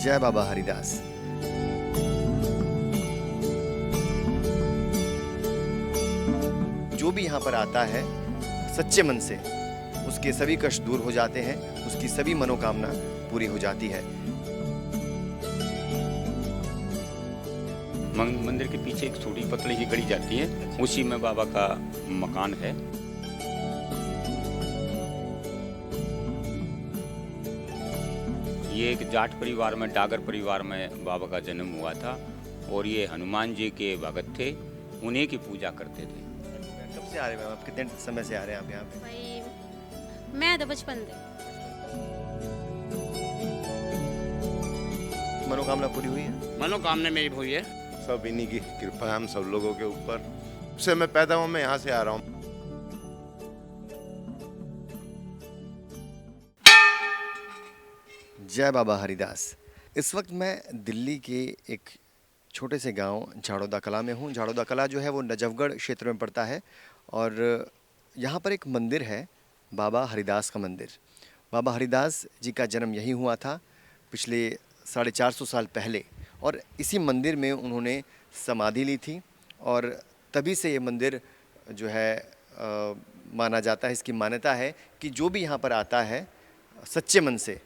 जय बाबा हरिदास। जो भी यहाँ पर आता है सच्चे मन से, उसके सभी कष्ट दूर हो जाते हैं, उसकी सभी मनोकामना पूरी हो जाती है। मंदिर के पीछे एक छोटी पतली सी गली जाती है, उसी में बाबा का मकान है। ये एक जाट परिवार में, डागर परिवार में बाबा का जन्म हुआ था और ये हनुमान जी के भगत थे, उन्हीं की पूजा करते थे। कब से आ रहे हैं आप? कितने समय से आ रहे हैं आप यहाँ पे? भाई मैं तो बचपन से। मनोकामना पूरी हुई है? मनोकामना मेरी हुई है। सब इन्हीं की कृपा है हम सब लोगों के ऊपर। से मैं पैदा हुआ, मैं यहाँ से आ रहा हूँ। जय बाबा हरिदास। इस वक्त मैं दिल्ली के एक छोटे से गांव झाड़ोदा कला में हूँ। झाड़ोदा कला जो है वो नजफगढ़ क्षेत्र में पड़ता है और यहाँ पर एक मंदिर है, बाबा हरिदास का मंदिर। बाबा हरिदास जी का जन्म यहीं हुआ था पिछले 450 साल पहले और इसी मंदिर में उन्होंने समाधि ली थी और तभी से ये मंदिर जो है माना जाता है। इसकी मान्यता है कि जो भी यहाँ पर आता है सच्चे मन से,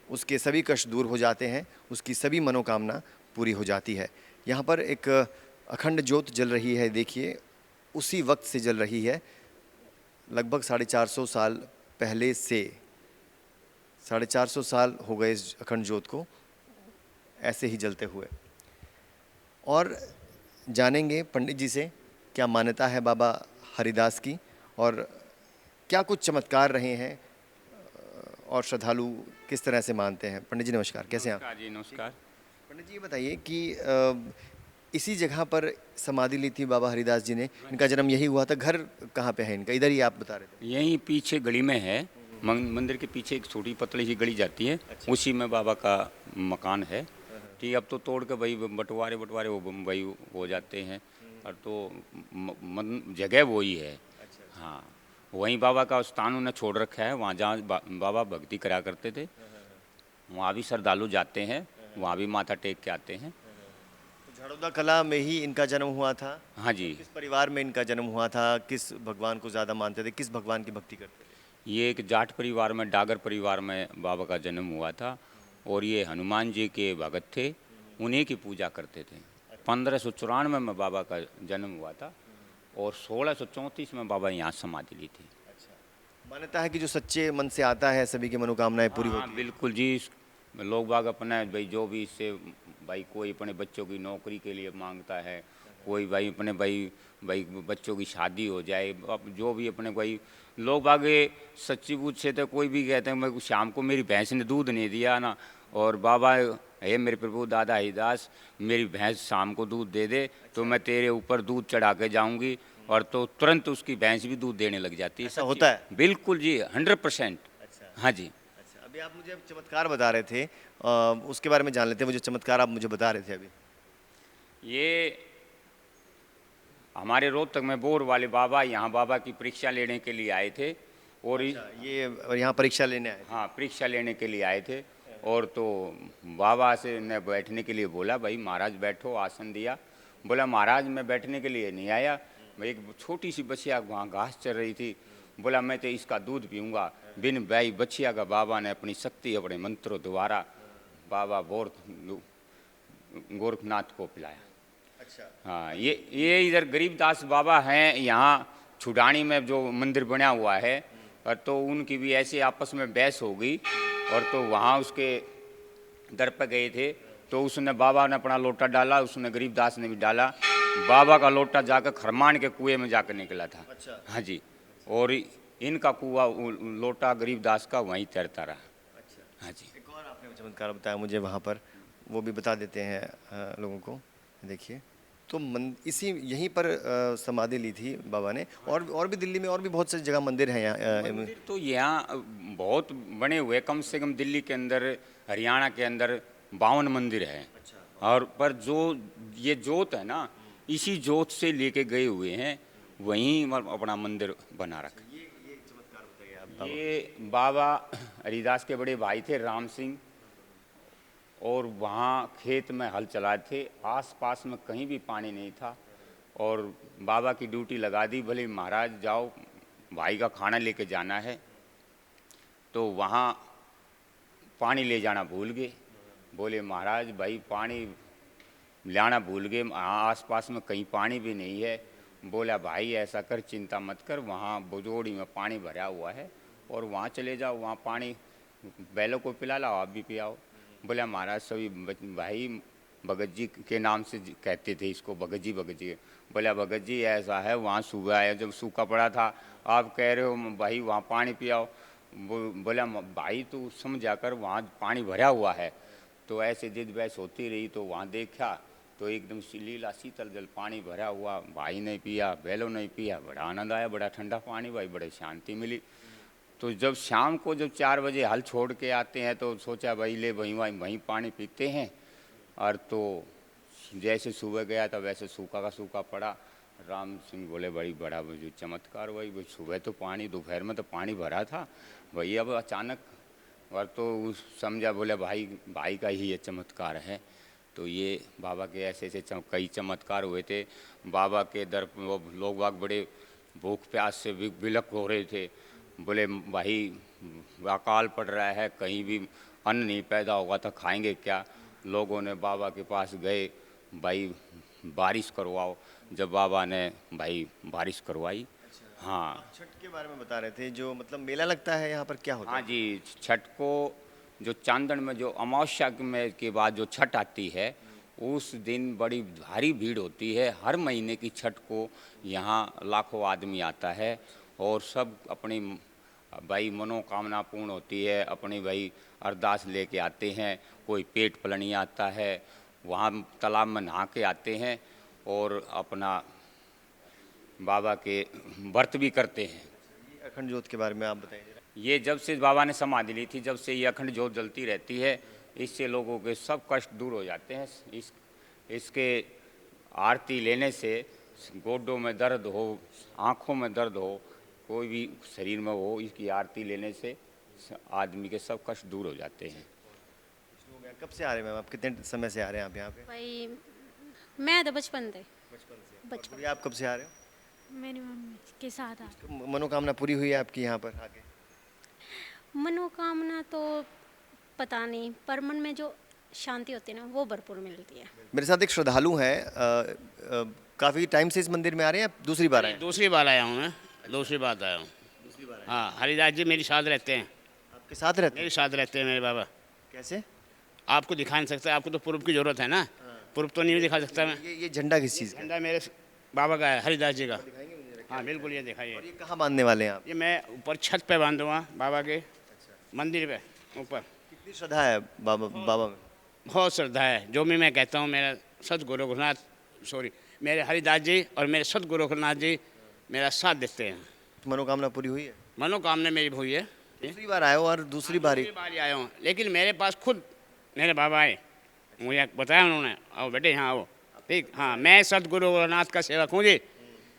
उसके सभी कष्ट दूर हो जाते हैं, उसकी सभी मनोकामना पूरी हो जाती है। यहाँ पर एक अखंड ज्योत जल रही है, देखिए उसी वक्त से जल रही है, लगभग 450 साल पहले से। 450 साल हो गए इस अखंड ज्योत को ऐसे ही जलते हुए। और जानेंगे पंडित जी से क्या मान्यता है बाबा हरिदास की और क्या कुछ चमत्कार रहे हैं और श्रद्धालु किस तरह से मानते हैं। पंडित जी नमस्कार, कैसे हैं आप? जी नमस्कार। पंडित जी ये बताइए कि इसी जगह पर समाधि ली थी बाबा हरिदास जी ने, इनका जन्म यही हुआ था। घर कहाँ पे है इनका? इधर ही आप बता रहे थे। यहीं पीछे गली में है, मंदिर के पीछे एक छोटी पतली सी गली जाती है, उसी में बाबा का मकान है। ठीक, अब तो तोड़ के भाई बंटवारे वो भाई हो जाते हैं और तो जगह वही है। हाँ, वहीं बाबा का स्थान उन्हें छोड़ रखा है, वहाँ जहाँ बाबा भक्ति करा करते थे वहाँ भी श्रद्धालु जाते हैं, वहाँ भी माथा टेक के आते हैं। तो झाड़ोदा कला में ही इनका जन्म हुआ था? हाँ जी। किस परिवार में इनका जन्म हुआ था? किस भगवान को ज़्यादा मानते थे? किस भगवान की भक्ति करते थे? ये एक जाट परिवार में, डागर परिवार में बाबा का जन्म हुआ था और ये हनुमान जी के भगत थे, उन्हीं की पूजा करते थे। 1594 में बाबा का जन्म हुआ था और 1634 में बाबा यहाँ समाधि ली थी। मान्यता है कि जो सच्चे मन से आता है सभी की मनोकामनाएं पूरी होती हैं। बिल्कुल जी। लोग बाग अपने भाई जो भी इससे भाई कोई अपने बच्चों की नौकरी के लिए मांगता है, कोई भाई अपने भाई बच्चों की शादी हो जाए, अब जो भी अपने भाई लोग बाग सच्ची पूछे तो कोई भी कहते हैं मैं शाम को मेरी भैंस ने दूध नहीं दिया ना, और बाबा हे मेरे प्रभु दादा हरिदास मेरी भैंस शाम को दूध दे दे तो मैं तेरे ऊपर दूध चढ़ा के जाऊंगी, और तो तुरंत उसकी भैंस भी दूध देने लग जाती है। ऐसा होता है? बिल्कुल जी, 100%। हाँ जी। अच्छा, अभी आप मुझे चमत्कार बता रहे थे, उसके बारे में जान लेते हैं। वो जो चमत्कार आप मुझे बता रहे थे अभी। ये हमारे रोहतक में बोर वाले बाबा यहाँ बाबा की परीक्षा लेने के लिए आए थे और ये और यहाँ परीक्षा लेने आए? हाँ, परीक्षा लेने के लिए आए थे और तो बाबा से ने बैठने के लिए बोला, भाई महाराज बैठो, आसन दिया। बोला महाराज मैं बैठने के लिए नहीं आया, मैं एक छोटी सी बछिया वहाँ घास चल रही थी, बोला मैं तो इसका दूध पीऊँगा। बिन भाई बछिया का बाबा ने अपनी शक्ति अपने मंत्रों द्वारा बाबा गोरखनाथ को पिलाया। अच्छा। हाँ, ये इधर गरीबदास बाबा हैं यहाँ छुडानी में जो मंदिर बना हुआ है, और तो उनकी भी ऐसे आपस में बहस हो गई और तो वहाँ उसके दर पर गए थे तो उसने बाबा ने अपना लोटा डाला, उसने गरीबदास ने भी डाला। बाबा का लोटा जाकर खरमान के कुएं में जाकर निकला था। अच्छा। हाँ जी, और इनका कुआ लोटा गरीबदास का वहीं तैरता रहा। अच्छा। हाँ जी। एक और आपने चमत्कार बताया मुझे वहाँ पर, वो भी बता देते हैं लोगों को। देखिए तो इसी यहीं पर समाधि ली थी बाबा ने, और भी दिल्ली में और भी बहुत सारी जगह मंदिर हैं यहाँ। मंदिर तो यहाँ बहुत बने हुए, कम से कम दिल्ली के अंदर, हरियाणा के अंदर 52 मंदिर हैं। अच्छा। और पर जो ये जोत है ना, इसी जोत से लेके गए हुए हैं, वहीं अपना मंदिर बना रखा। ये चमत्कार बताइए आप। ये बाबा हरिदास के बड़े भाई थे राम सिंह, और वहाँ खेत में हल चलाए थे, आसपास में कहीं भी पानी नहीं था। और बाबा की ड्यूटी लगा दी, भले महाराज जाओ भाई का खाना लेके जाना है। तो वहाँ पानी ले जाना भूल गए। बोले महाराज भाई पानी लाना भूल गए, आसपास में कहीं पानी भी नहीं है। बोला भाई ऐसा कर, चिंता मत कर, वहाँ बुजोड़ी में पानी भरा हुआ है और वहाँ चले जाओ, वहाँ पानी बैलों को पिला लाओ, आप भी पियाओ। बोला महाराज सभी भाई भगत जी के नाम से कहते थे इसको, भगत जी भगत जी। बोला भगत जी ऐसा है, वहाँ सूखा है, जब सूखा पड़ा था आप कह रहे हो भाई वहाँ पानी पियाओ। बोला भाई तू समझा कर, वहाँ पानी भरा हुआ है। तो ऐसे जिद बहस होती रही, तो वहाँ देखा तो एकदम लीला शीतल जल पानी भरा हुआ। भाई ने पिया, बैलों ने पिया, बड़ा आनंद आया, बड़ा ठंडा पानी भाई, बड़ी शांति मिली। तो जब शाम को जब 4 बजे हल छोड़ के आते हैं तो सोचा भाई ले वहीं पानी पीते हैं। और तो जैसे सुबह गया था वैसे सूखा का सूखा पड़ा। राम सिंह बोले बड़ी बड़ा जो चमत्कार भाई, सुबह तो पानी, दोपहर में तो पानी भरा था भाई, अब अचानक। और तो समझा, बोले भाई का ही ये चमत्कार है। तो ये बाबा के ऐसे ऐसे कई चमत्कार हुए थे। बाबा के दर वो लोग बाग बड़े भूख प्यास से विलक हो रहे थे। बोले भाई अकाल पड़ रहा है, कहीं भी अन्न नहीं पैदा होगा तो खाएंगे क्या। लोगों ने बाबा के पास गए, भाई बारिश करवाओ। जब बाबा ने भाई बारिश करवाई। हाँ, छठ के बारे में बता रहे थे, जो मतलब मेला लगता है यहाँ पर, क्या होता हाँ है? जी, छठ को जो चांदन में जो अमावस्या में के बाद जो छठ आती है, उस दिन बड़ी भारी भीड़ होती है। हर महीने की छठ को यहाँ लाखों आदमी आता है और सब अपनी भाई मनोकामना पूर्ण होती है, अपनी भाई अरदास लेके आते हैं। कोई पेट पलनी आता है, वहाँ तालाब में नहा के आते हैं और अपना बाबा के व्रत भी करते हैं। अखंड ज्योत के बारे में आप बताइए जरा। ये जब से बाबा ने समाधि ली थी, जब से ये अखंड ज्योत जलती रहती है, इससे लोगों के सब कष्ट दूर हो जाते हैं। इसके आरती लेने से गोडों में दर्द हो, आँखों में दर्द हो, कोई भी शरीर में हो, इसकी आरती लेने से आदमी के सब कष्ट दूर हो जाते हैं। कब से आ रहे हैं मैम, आप कितने समय से आ रहे हैं आप यहाँ पे? भाई मैं तो बचपन से और भैया आप कब से आ रहे हो? मेरी मम्मी के साथ आ। मनोकामना पूरी हुई है आपकी यहाँ पर आके? मनोकामना तो पता नहीं, पर मन में जो शांति होती है ना वो भरपूर मिलती है। मेरे साथ एक श्रद्धालु हैं, काफ़ी टाइम से इस मंदिर में आ रहे हैं, आप दूसरी बार आए हैं? दूसरी बार आया हूँ मैं, दूसरी बार आया हूँ। हाँ, हरिदास जी मेरे साथ रहते हैं, आपके साथ रहते हैं? मेरे साथ रहते हैं मेरे बाबा। कैसे? आपको दिखा नहीं सकता, आपको तो प्रूफ की जरूरत है ना। प्रूफ तो नहीं दिखा सकता मैं। ये झंडा किस चीज़ का है? झंडा मेरे बाबा का है, हरिदास जी का। हाँ बिल्कुल, ये दिखाइए। और ये कहाँ बांधने वाले हैं आप? ये मैं ऊपर छत पे बांधूंगा बाबा के मंदिर पे ऊपर। कितनी श्रद्धा है बाबा में? बहुत श्रद्धा है। जो भी मैं कहता हूँ, मेरा सतगुरु रघुनाथ मेरे हरिदास जी और मेरे सतगुरु रघुनाथ जी मेरा साथ देते हैं। मनोकामना पूरी हुई है? मनोकामना मेरी हुई है। दूसरी बार आए हो और दूसरी बारी दूसरी बार ही आया हूँ, लेकिन मेरे पास खुद मेरे बाबा आए, मुझे बताया उन्होंने, आओ बेटे यहाँ आओ। ठीक, हाँ, मैं सतगुरु रघुनाथ का सेवक हूँ जी,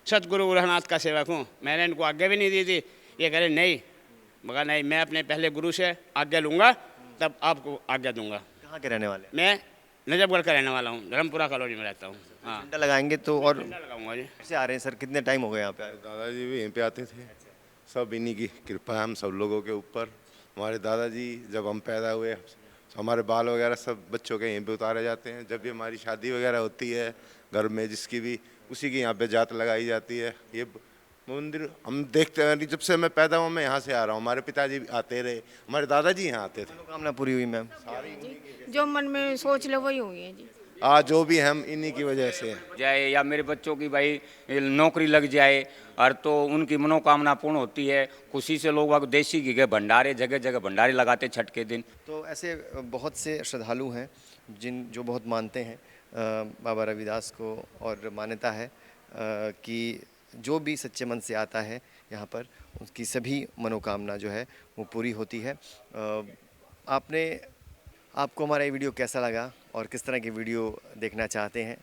सतगुरु रघुनाथ का सेवक हूँ। मैंने इनको आज्ञा भी नहीं दी थी, ये कह रहे नहीं, मगर नहीं, मैं अपने पहले गुरु से आज्ञा लूँगा तब आपको आज्ञा दूंगा। कहाँ के रहने वाले हैं? मैं नजफगढ़ का रहने वाला हूँ, धर्मपुरा कॉलोनी में रहता हूँ। हाँ, झंडा लगाएंगे तो। और झंडा लगाऊंगा जी। कैसे आ रहे हैं सर, कितने टाइम हो गए यहाँ पे आए? दादाजी भी यहीं पे आते थे। सब इन्हीं की कृपा है हम सब लोगों के ऊपर। हमारे दादाजी जब हम पैदा हुए, हमारे बाल वगैरह सब बच्चों के यहीं पे उतारे जाते हैं। जब भी हमारी शादी वगैरह होती है घर में जिसकी भी, उसी की यहाँ पे जात लगाई जाती है। ये मंदिर हम देखते हैं, जब से मैं पैदा हुआ मैं यहाँ से आ रहा हूँ। हमारे पिताजी भी आते रहे, हमारे दादाजी यहाँ आते थे। मनोकामना पूरी हुई मैम? जो मन में सोच लो वही हुई है जी। आज जो भी हम इन्हीं की वजह से जाए या मेरे बच्चों की भाई नौकरी लग जाए और तो उनकी मनोकामना पूर्ण होती है। खुशी से लोग देसी घी के भंडारे, जगह जगह भंडारे लगाते छठ के दिन। तो ऐसे बहुत से श्रद्धालु हैं जो बहुत मानते हैं बाबा रविदास को, और मान्यता है कि जो भी सच्चे मन से आता है यहाँ पर उसकी सभी मनोकामना जो है वो पूरी होती है। आपको हमारा ये वीडियो कैसा लगा और किस तरह की वीडियो देखना चाहते हैं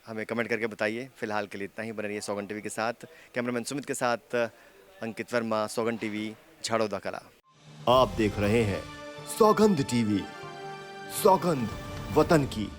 हमें कमेंट करके बताइए। फिलहाल के लिए इतना ही। बने रहिए सौगंध टीवी के साथ। कैमरामैन सुमित के साथ अंकित वर्मा, सौगंध टीवी, झाड़ोदा कला। आप देख रहे हैं सौगंध टीवी। सौगंध वतन की।